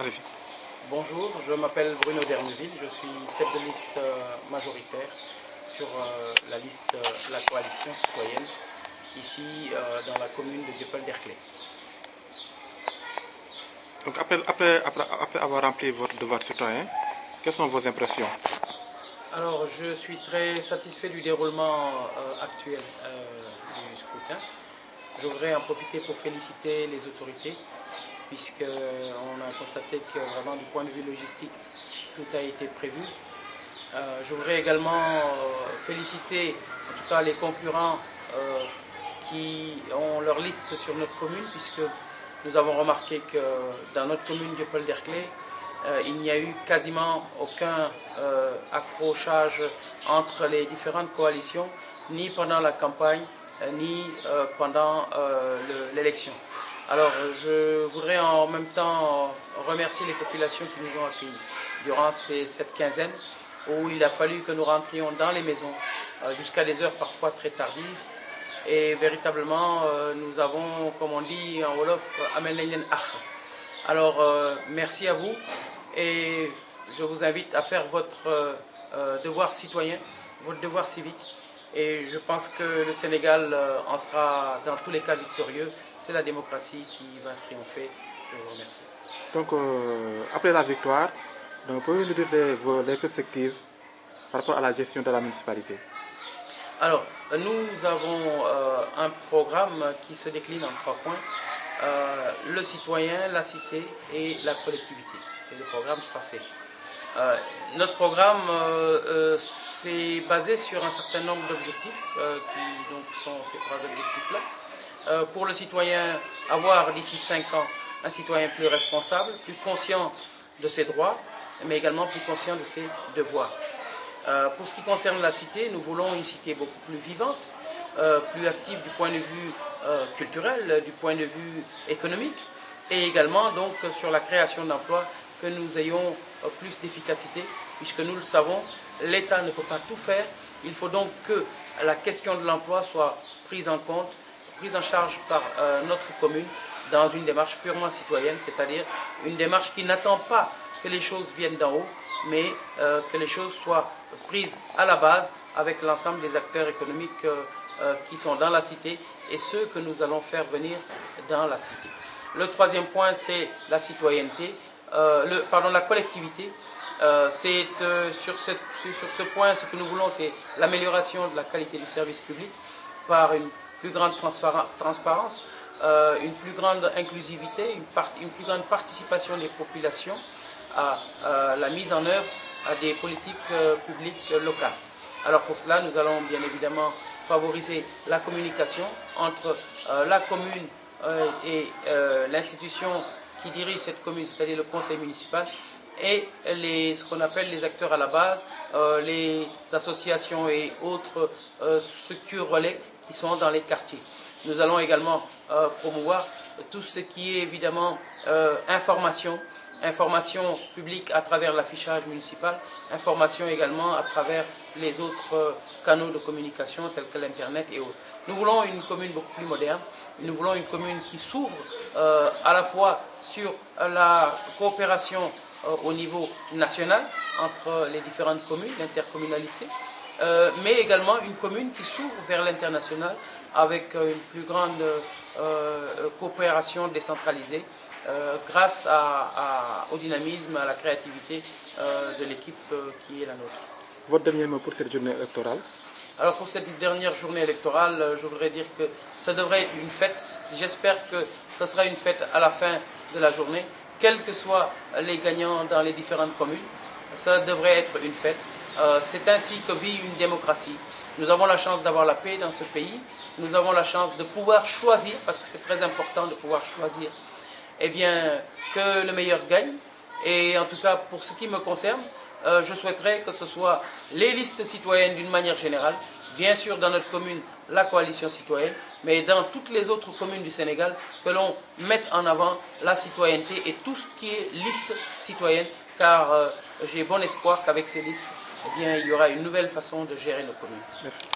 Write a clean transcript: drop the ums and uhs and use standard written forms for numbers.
Allez-y. Bonjour, je m'appelle Bruno Derneville, je suis tête de liste majoritaire sur la liste La Coalition Citoyenne, ici dans la commune de Dieuppeul-Derklé. Donc après avoir rempli votre devoir citoyen, quelles sont vos impressions? Alors je suis très satisfait du déroulement actuel du scrutin. Je voudrais en profiter pour féliciter les autorités, puisqu'on a constaté que vraiment du point de vue logistique, tout a été prévu. Je voudrais également féliciter en tout cas les concurrents qui ont leur liste sur notre commune, puisque nous avons remarqué que dans notre commune Dieuppeul-Derklé, il n'y a eu quasiment aucun accrochage entre les différentes coalitions, ni pendant la campagne, ni pendant l'élection. Alors je voudrais en même temps remercier les populations qui nous ont accueillis durant cette quinzaine où il a fallu que nous rentrions dans les maisons jusqu'à des heures parfois très tardives. Et véritablement, nous avons, comme on dit en Wolof, Amel Nañ Ach. Alors, merci à vous et je vous invite à faire votre devoir citoyen, votre devoir civique. Et je pense que le Sénégal en sera dans tous les cas victorieux. C'est la démocratie qui va triompher. Je vous remercie. Donc après la victoire, pouvez-vous nous dire les perspectives par rapport à la gestion de la municipalité? Alors, nous avons un programme qui se décline en 3 points. Le citoyen, la cité et la collectivité. C'est le programme 3C. Notre programme s'est basé sur un certain nombre d'objectifs qui donc sont ces 3 objectifs-là. Pour le citoyen, avoir d'ici 5 ans un citoyen plus responsable, plus conscient de ses droits, mais également plus conscient de ses devoirs. Pour ce qui concerne la cité, nous voulons une cité beaucoup plus vivante, plus active du point de vue culturel, du point de vue économique, et également donc sur la création d'emplois, que nous ayons plus d'efficacité, puisque nous le savons, l'État ne peut pas tout faire. Il faut donc que la question de l'emploi soit prise en compte, prise en charge par notre commune dans une démarche purement citoyenne, c'est-à-dire une démarche qui n'attend pas que les choses viennent d'en haut, mais que les choses soient prises à la base avec l'ensemble des acteurs économiques qui sont dans la cité et ceux que nous allons faire venir dans la cité. Le 3e point, c'est la citoyenneté, la collectivité. Sur ce point, ce que nous voulons, c'est l'amélioration de la qualité du service public par une plus grande transparence, une plus grande inclusivité, une plus grande participation des populations à la mise en œuvre des politiques publiques locales. Alors pour cela, nous allons bien évidemment favoriser la communication entre la commune et l'institution qui dirige cette commune, c'est-à-dire le conseil municipal, et ce qu'on appelle les acteurs à la base, les associations et autres structures relais qui sont dans les quartiers. Nous allons également promouvoir tout ce qui est évidemment information publique à travers l'affichage municipal, information également à travers les autres canaux de communication tels que l'Internet et autres. Nous voulons une commune beaucoup plus moderne, nous voulons une commune qui s'ouvre à la fois sur la coopération au niveau national entre les différentes communes, l'intercommunalité, mais également une commune qui s'ouvre vers l'international avec une plus grande coopération décentralisée grâce au dynamisme, à la créativité de l'équipe qui est la nôtre. Votre dernier mot pour cette journée électorale? Alors pour cette dernière journée électorale, je voudrais dire que ça devrait être une fête. J'espère que ce sera une fête à la fin de la journée, quels que soient les gagnants dans les différentes communes. Ça devrait être une fête. C'est ainsi que vit une démocratie. Nous avons la chance d'avoir la paix dans ce pays. Nous avons la chance de pouvoir choisir, parce que c'est très important de pouvoir choisir. Eh bien, que le meilleur gagne. Et en tout cas, pour ce qui me concerne, je souhaiterais que ce soit les listes citoyennes d'une manière générale, bien sûr dans notre commune, la coalition citoyenne, mais dans toutes les autres communes du Sénégal, que l'on mette en avant la citoyenneté et tout ce qui est liste citoyenne, car j'ai bon espoir qu'avec ces listes, eh bien, il y aura une nouvelle façon de gérer nos communes. Merci.